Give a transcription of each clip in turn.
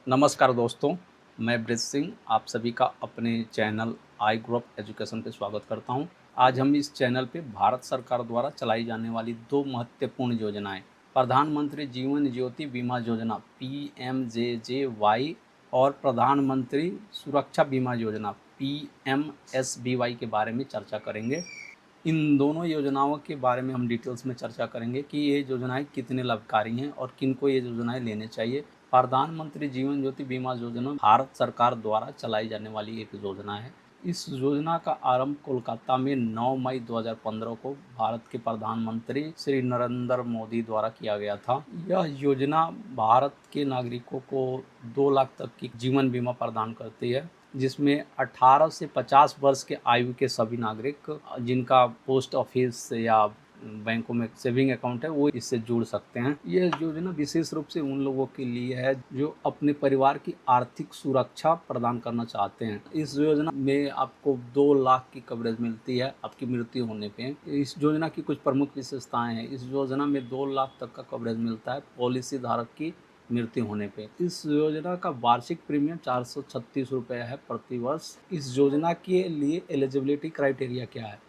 नमस्कार दोस्तों, मैं ब्रिज सिंह आप सभी का अपने channel I grow up education पे स्वागत करता हूं। आज हम इस चैनल पे भारत सरकार द्वारा चलाई जाने वाली दो महत्वपूर्ण योजनाएं, प्रधानमंत्री जीवन ज्योति बीमा योजना PMJJY और प्रधानमंत्री सुरक्षा बीमा योजना PMSBY के बारे में चर्चा करेंगे। इन दोनों योजनाओं के बारे में हम डिटेल्स में चर्चा करेंगे कि ये योजनाएं कितने लाभकारी हैं और किनको ये योजनाएं लेने चाहिए। प्रधानमंत्री जीवन ज्योति बीमा योजना भारत सरकार द्वारा चलाई जाने वाली एक योजना है। इस योजना का आरंभ कोलकाता में 9 मई 2015 को भारत के प्रधानमंत्री श्री नरेंद्र मोदी द्वारा किया गया था। यह योजना भारत के नागरिकों को 2 लाख तक की जीवन बीमा प्रदान करती है, जिसमें 18 से 50 वर्ष के आयु के सभी नागरिक जिनका पोस्ट ऑफिस या बैंकों में सेविंग अकाउंट है वो इससे जुड़ सकते हैं। यह योजना विशेष रूप से उन लोगों के लिए है जो अपने परिवार की आर्थिक सुरक्षा प्रदान करना चाहते हैं। इस योजना में आपको 2 लाख की कवरेज मिलती है आपकी मृत्यु होने पे। इस योजना की कुछ प्रमुख विशेषताएं हैं। इस योजना में 2 लाख तक का कवरेज मिलता है पॉलिसी धारक की मृत्यु होने पे। इस योजना का वार्षिक प्रीमियम 436 रुपये है प्रति वर्ष। इस योजना के लिए एलिजिबिलिटी क्राइटेरिया क्या है?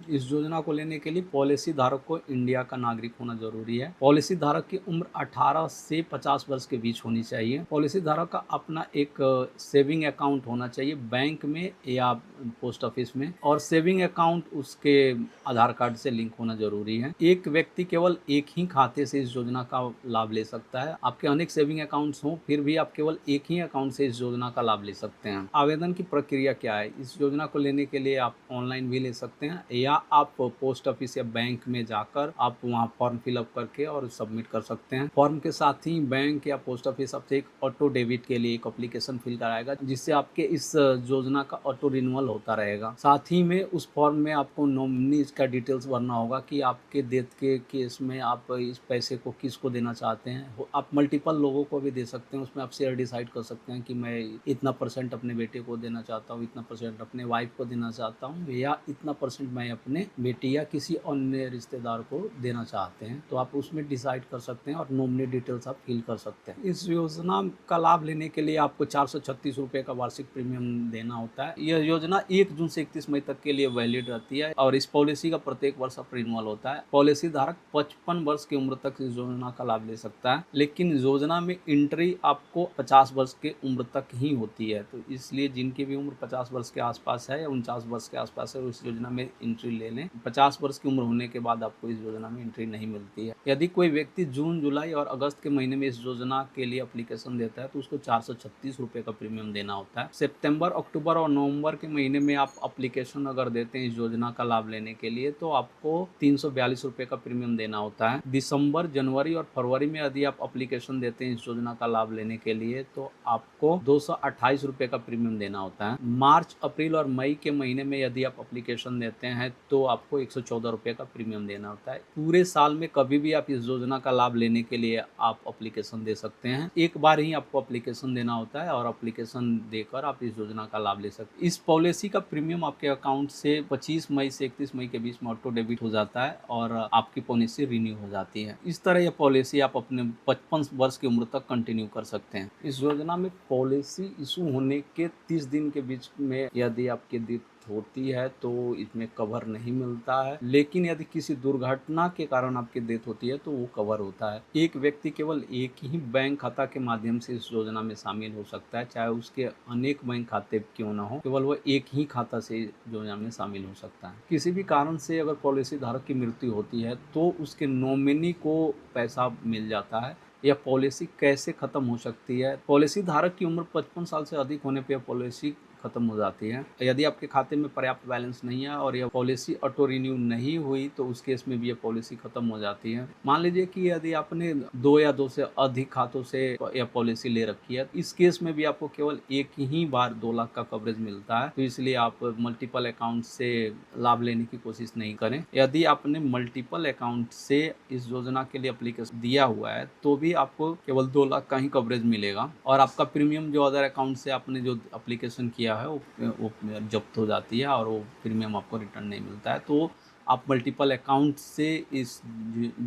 इस योजना को लेने के लिए पॉलिसी धारक को इंडिया का नागरिक होना जरूरी है। पॉलिसी धारक की उम्र 18 से 50 वर्ष के बीच होनी चाहिए। पॉलिसी धारक का अपना एक सेविंग अकाउंट होना चाहिए बैंक में या पोस्ट ऑफिस में, और सेविंग अकाउंट उसके आधार कार्ड से लिंक होना जरूरी है। एक व्यक्ति केवल एक ही खाते से इस योजना का लाभ ले सकता है। आपके अनेक सेविंग अकाउंट्स हों फिर भी आप केवल एक ही अकाउंट से इस योजना का लाभ ले सकते हैं। आवेदन की प्रक्रिया क्या है? इस योजना को लेने के लिए आप ऑनलाइन भी ले सकते हैं या आप पोस्ट ऑफिस या बैंक में जाकर आप वहाँ फॉर्म फिलअप करके और सबमिट कर सकते हैं। फॉर्म के साथ ही बैंक या पोस्ट ऑफिस आपसे एक ऑटो डेबिट के लिए एक एप्लीकेशन फिल कराएगा, जिससे आपके इस योजना का ऑटो रिन्यूअल होता रहेगा। साथ ही में उस फॉर्म में आपको नॉमिनी का डिटेल्स भरना होगा कि आपके डेथ के केस में आप इस पैसे को किसको देना चाहते हैं। आप मल्टीपल लोगों को भी दे सकते हैं। उसमें आप शेयर डिसाइड कर सकते हैं कि मैं इतना % अपने बेटे को देना चाहता हूँ, इतना % अपने वाइफ को देना चाहता हूँ, या इतना % मैं अपने बेटी या किसी अन्य रिश्तेदार को देना चाहते हैं। तो आप उसमें डिसाइड कर सकते हैं और नॉमिनी डिटेल्स आप फिल कर सकते हैं। इस योजना का लाभ लेने के लिए आपको 436 रुपये का वार्षिक प्रीमियम देना होता है। यह योजना 1 जून से 31 मई तक के लिए वैलिड रहती है और इस पॉलिसी का प्रत्येक वर्ष रिन्यूअल होता है। पॉलिसी धारक 55 वर्ष की उम्र तक इस योजना का लाभ ले सकता है, लेकिन योजना में एंट्री आपको 50 वर्ष के उम्र तक ही होती है। तो इसलिए जिनकी भी उम्र 50 वर्ष के आसपास है या 49 वर्ष के आसपास है उस योजना में एंट्री ले लें। 50 वर्ष की उम्र होने के बाद आपको इस योजना में एंट्री नहीं मिलती है। यदि कोई व्यक्ति जून, जुलाई और अगस्त के महीने में इस योजना के लिए एप्लीकेशन देता है तो उसको 436 रुपये का प्रीमियम देना होता है। सितंबर, अक्टूबर और नवंबर के महीने में आप एप्लीकेशन अगर देते हैं इस योजना का लाभ लेने के लिए तो आपको 342 रुपये का प्रीमियम देना होता है। दिसंबर, जनवरी और फरवरी में यदि आप एप्लीकेशन देते हैं इस योजना का लाभ लेने के लिए तो आपको 228 रुपये का प्रीमियम देना होता है। मार्च, अप्रैल और मई के महीने में यदि आप एप्लीकेशन देते हैं तो आपको 114 रुपये का प्रीमियम देना होता है। पूरे साल में कभी भी आप इस योजना का लाभ लेने के लिए आप एप्लीकेशन दे सकते हैं। एक बार ही आपको एप्लीकेशन देना होता है और एप्लीकेशन देकर आप इस योजना का लाभ ले सकते हैं। इस पॉलिसी का प्रीमियम आपके अकाउंट से 25 मई से 31 मई के बीच में ऑटो डेबिट हो जाता है और आपकी पॉलिसी रिन्यू हो जाती है। इस तरह यह पॉलिसी आप अपने 55 वर्ष की उम्र तक कंटिन्यू कर सकते हैं। इस योजना में पॉलिसी इशू होने के 30 दिन के बीच में यदि आपकी डेथ होती है तो इसमें कवर नहीं मिलता है, लेकिन यदि किसी दुर्घटना के कारण आपकी डेथ होती है तो वो कवर होता है। एक व्यक्ति केवल एक ही बैंक खाता के माध्यम से इस योजना में शामिल हो सकता है, चाहे उसके अनेक बैंक खाते क्यों ना हो, केवल वो एक ही खाता से योजना में शामिल हो सकता है। किसी भी कारण से अगर पॉलिसी धारक की मृत्यु होती है तो उसके नॉमिनी को पैसा मिल जाता है। यह पॉलिसी कैसे खत्म हो सकती है? पॉलिसी धारक की उम्र 55 साल से अधिक होने पर पॉलिसी खत्म हो जाती है। यदि आपके खाते में पर्याप्त बैलेंस नहीं है और यह पॉलिसी ऑटो रिन्यू नहीं हुई तो उस केस में भी यह पॉलिसी खत्म हो जाती है। मान लीजिए कि यदि आपने 2 या 2 से अधिक खातों से यह पॉलिसी ले रखी है, इस केस में भी आपको केवल एक ही बार 2 लाख का कवरेज मिलता है। तो इसलिए आप मल्टीपल अकाउंट से लाभ लेने की कोशिश नहीं करें। यदि आपने मल्टीपल अकाउंट से इस योजना के लिए एप्लीकेशन दिया हुआ है तो भी आपको केवल 2 लाख का ही कवरेज मिलेगा और आपका प्रीमियम जो अदर अकाउंट से आपने जो एप्लीकेशन किया है वो जब्त हो जाती है और वो प्रीमियम आपको रिटर्न नहीं मिलता है। तो आप मल्टीपल अकाउंट से इस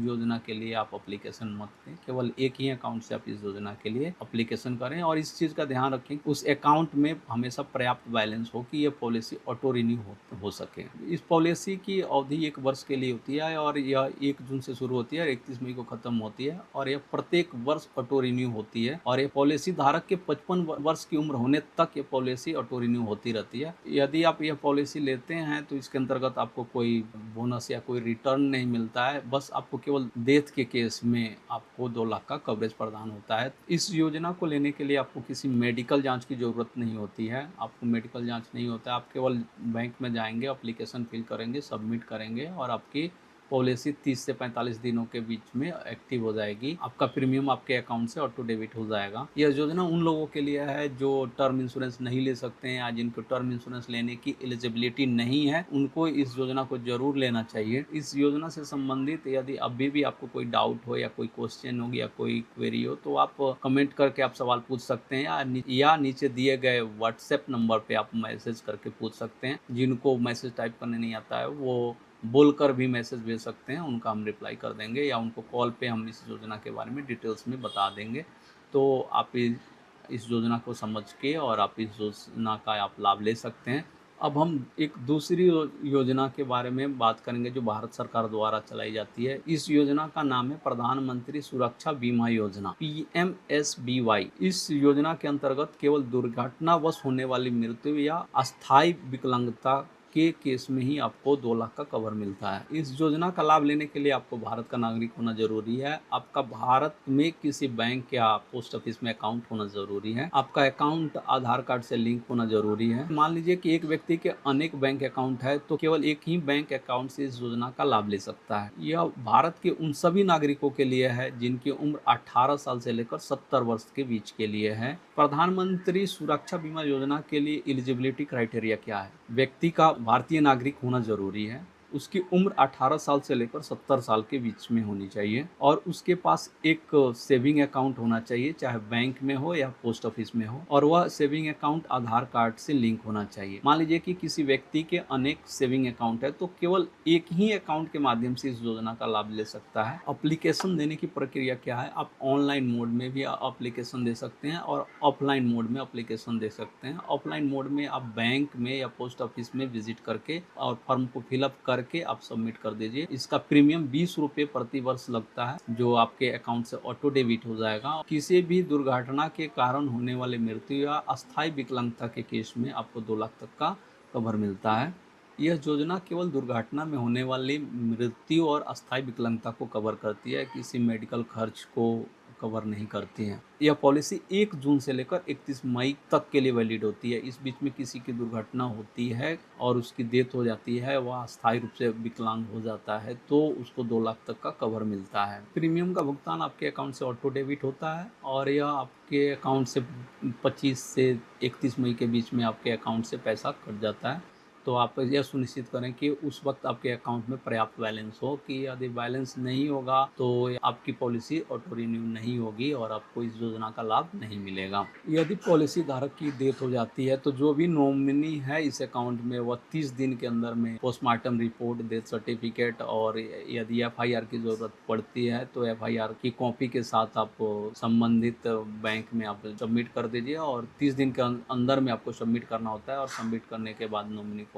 योजना के लिए आप एप्लीकेशन मत दें, केवल एक ही अकाउंट से आप इस योजना के लिए एप्लीकेशन करें और इस चीज़ का ध्यान रखें उस अकाउंट में हमेशा पर्याप्त बैलेंस हो कि ये पॉलिसी ऑटो रिन्यू हो सके। इस पॉलिसी की अवधि 1 वर्ष के लिए होती है और यह 1 जून से शुरू होती है और 31 मई को खत्म होती है और यह प्रत्येक वर्ष ऑटो रिन्यू होती है और ये पॉलिसी धारक के 55 वर्ष की उम्र होने तक ये पॉलिसी ऑटो रिन्यू होती रहती है। यदि आप यह पॉलिसी लेते हैं तो इसके अंतर्गत आपको कोई बोनस या कोई रिटर्न नहीं मिलता है, बस आपको केवल डेथ के केस में आपको 2 लाख का कवरेज प्रदान होता है। इस योजना को लेने के लिए आपको किसी मेडिकल जांच की ज़रूरत नहीं होती है, आपको मेडिकल जांच नहीं होता है, आप केवल बैंक में जाएंगे, एप्लीकेशन फिल करेंगे, सबमिट करेंगे और आपकी पॉलिसी 30 से 45 दिनों के बीच में एक्टिव हो जाएगी। आपका प्रीमियम आपके अकाउंट से ऑटो डेबिट हो जाएगा। यह योजना उन लोगों के लिए है जो टर्म इंश्योरेंस नहीं ले सकते हैं या जिनको टर्म इंश्योरेंस लेने की एलिजिबिलिटी नहीं है, उनको इस योजना को जरूर लेना चाहिए। इस योजना से संबंधित यदि अभी भी आपको कोई डाउट हो या कोई क्वेश्चन हो या कोई क्वेरी हो तो आप कमेंट करके आप सवाल पूछ सकते हैं या नीचे दिए गए व्हाट्सएप नंबर पे आप मैसेज करके पूछ सकते हैं। जिनको मैसेज टाइप करने नहीं आता है वो बोलकर भी मैसेज भेज सकते हैं, उनका हम रिप्लाई कर देंगे या उनको कॉल पे हम इस योजना के बारे में डिटेल्स में बता देंगे। तो आप इस योजना को समझ के और आप इस योजना का आप लाभ ले सकते हैं। अब हम एक दूसरी योजना के बारे में बात करेंगे जो भारत सरकार द्वारा चलाई जाती है। इस योजना का नाम है प्रधानमंत्री सुरक्षा बीमा योजना, PMSBY। इस योजना के अंतर्गत केवल दुर्घटनावश होने वाली मृत्यु या अस्थायी विकलांगता के केस में ही आपको 2 लाख का कवर मिलता है। इस योजना का लाभ लेने के लिए आपको भारत का नागरिक होना जरूरी है। आपका भारत में किसी बैंक या पोस्ट ऑफिस में अकाउंट होना जरूरी है। आपका अकाउंट आधार कार्ड से लिंक होना जरूरी है। मान लीजिए कि एक व्यक्ति के अनेक बैंक अकाउंट है तो केवल एक ही बैंक अकाउंट से इस योजना का लाभ ले सकता है। यह भारत के उन सभी नागरिकों के लिए है जिनकी उम्र 18 साल से लेकर 70 वर्ष के बीच के लिए है। प्रधानमंत्री सुरक्षा बीमा योजना के लिए एलिजिबिलिटी क्राइटेरिया क्या है? व्यक्ति का भारतीय नागरिक होना जरूरी है, उसकी उम्र 18 साल से लेकर 70 साल के बीच में होनी चाहिए और उसके पास एक सेविंग अकाउंट होना चाहिए, चाहे बैंक में हो या पोस्ट ऑफिस में हो, और वह सेविंग अकाउंट आधार कार्ड से लिंक होना चाहिए। मान लीजिए कि किसी व्यक्ति के अनेक सेविंग अकाउंट है तो केवल एक ही अकाउंट के माध्यम से इस योजना का लाभ ले सकता है। एप्लीकेशन देने की प्रक्रिया क्या है? आप ऑनलाइन मोड में भी एप्लीकेशन दे सकते हैं और ऑफलाइन मोड में एप्लीकेशन दे सकते हैं। ऑफलाइन मोड में आप बैंक में या पोस्ट ऑफिस में विजिट करके और फॉर्म को फिलअप करके आप सबमिट कर दीजिए। इसका प्रीमियम 20 रुपये प्रति वर्ष लगता है जो आपके अकाउंट से ऑटो डेबिट हो जाएगा। किसी भी दुर्घटना के कारण होने वाले मृत्यु या अस्थायी विकलांगता के केस में आपको 2 लाख तक का कवर मिलता है। यह योजना केवल दुर्घटना में होने वाली मृत्यु और अस्थायी विकलांगता को कवर करती है, किसी मेडिकल खर्च को कवर नहीं करती हैं। यह पॉलिसी 1 जून से लेकर 31 मई तक के लिए वैलिड होती है। इस बीच में किसी की दुर्घटना होती है और उसकी डेथ हो जाती है, वह अस्थायी रूप से विकलांग हो जाता है तो उसको 2 लाख तक का कवर मिलता है। प्रीमियम का भुगतान आपके अकाउंट से ऑटो डेबिट होता है और यह आपके अकाउंट से 25 से 31 मई के बीच में आपके अकाउंट से पैसा कट जाता है। तो आप यह सुनिश्चित करें कि उस वक्त आपके अकाउंट में पर्याप्त बैलेंस हो, कि यदि बैलेंस नहीं होगा तो आपकी पॉलिसी ऑटो रिन्यू नहीं होगी और आपको इस योजना का लाभ नहीं मिलेगा। यदि पॉलिसी धारक की डेथ हो जाती है तो जो भी नॉमिनी है इस अकाउंट में वह 30 दिन के अंदर में पोस्टमार्टम रिपोर्ट, डेथ सर्टिफिकेट और यदि FIR की ज़रूरत पड़ती है तो FIR की कॉपी के साथ आप संबंधित बैंक में आप सबमिट कर दीजिए और 30 दिन के अंदर में आपको सबमिट करना होता है और सबमिट करने के बाद नॉमिनी को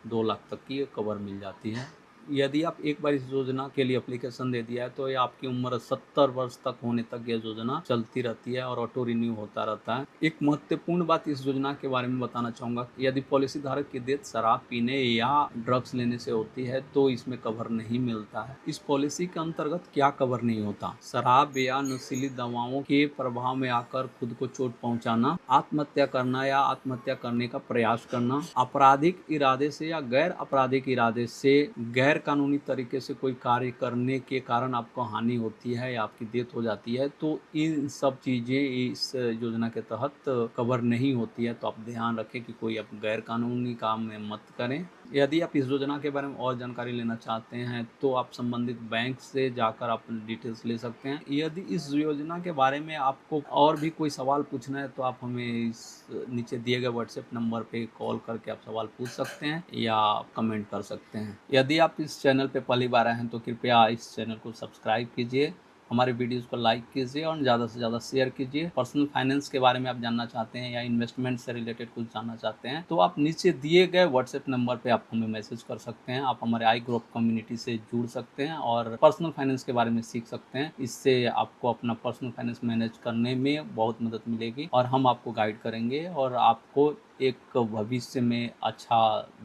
2 लाख तक की कवर मिल जाती है। यदि आप एक बार इस योजना के लिए एप्लीकेशन दे दिया है तो ये आपकी उम्र 70 वर्ष तक होने तक यह योजना चलती रहती है और ऑटो रिन्यू होता रहता है। एक महत्वपूर्ण बात इस योजना के बारे में बताना चाहूँगा, यदि पॉलिसी धारक की डेथ शराब पीने या ड्रग्स लेने से होती है तो इसमें कवर नहीं मिलता है। इस पॉलिसी के अंतर्गत क्या कवर नहीं होता? शराब या नशीली दवाओं के प्रभाव में आकर खुद को चोट पहुँचाना, आत्महत्या करना या आत्महत्या करने का प्रयास करना, आपराधिक इरादे से या गैर आपराधिक इरादे से गैर कानूनी तरीके से कोई कार्य करने के कारण आपको हानि होती है या आपकी डेथ हो जाती है तो इन सब चीज़ें इस योजना के तहत कवर नहीं होती है। तो आप ध्यान रखें कि कोई आप गैर कानूनी काम में मत करें। यदि आप इस योजना के बारे में और जानकारी लेना चाहते हैं तो आप संबंधित बैंक से जाकर आप डिटेल्स ले सकते हैं। यदि इस योजना के बारे में आपको और भी कोई सवाल पूछना है तो आप हमें इस नीचे दिए गए व्हाट्सएप नंबर पे कॉल करके आप सवाल पूछ सकते हैं या कमेंट कर सकते हैं। यदि आप इस चैनल पे पहली बार आए हैं तो कृपया इस चैनल को सब्सक्राइब कीजिए, हमारे वीडियोज़ को लाइक कीजिए और ज़्यादा से ज़्यादा शेयर कीजिए। पर्सनल फाइनेंस के बारे में आप जानना चाहते हैं या इन्वेस्टमेंट से रिलेटेड कुछ जानना चाहते हैं तो आप नीचे दिए गए व्हाट्सएप नंबर पे आप हमें मैसेज कर सकते हैं। आप हमारे आई ग्रुप कम्युनिटी से जुड़ सकते हैं और पर्सनल फाइनेंस के बारे में सीख सकते हैं। इससे आपको अपना पर्सनल फाइनेंस मैनेज करने में बहुत मदद मिलेगी और हम आपको गाइड करेंगे और आपको एक भविष्य में अच्छा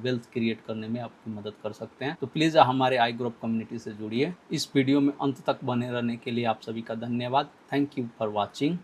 वेल्थ क्रिएट करने में आपकी मदद कर सकते हैं। तो प्लीज़ हमारे आई ग्रुप कम्युनिटी से जुड़िए। इस वीडियो में अंत तक बने रहने के लिए आप सभी का धन्यवाद। Thank you for watching.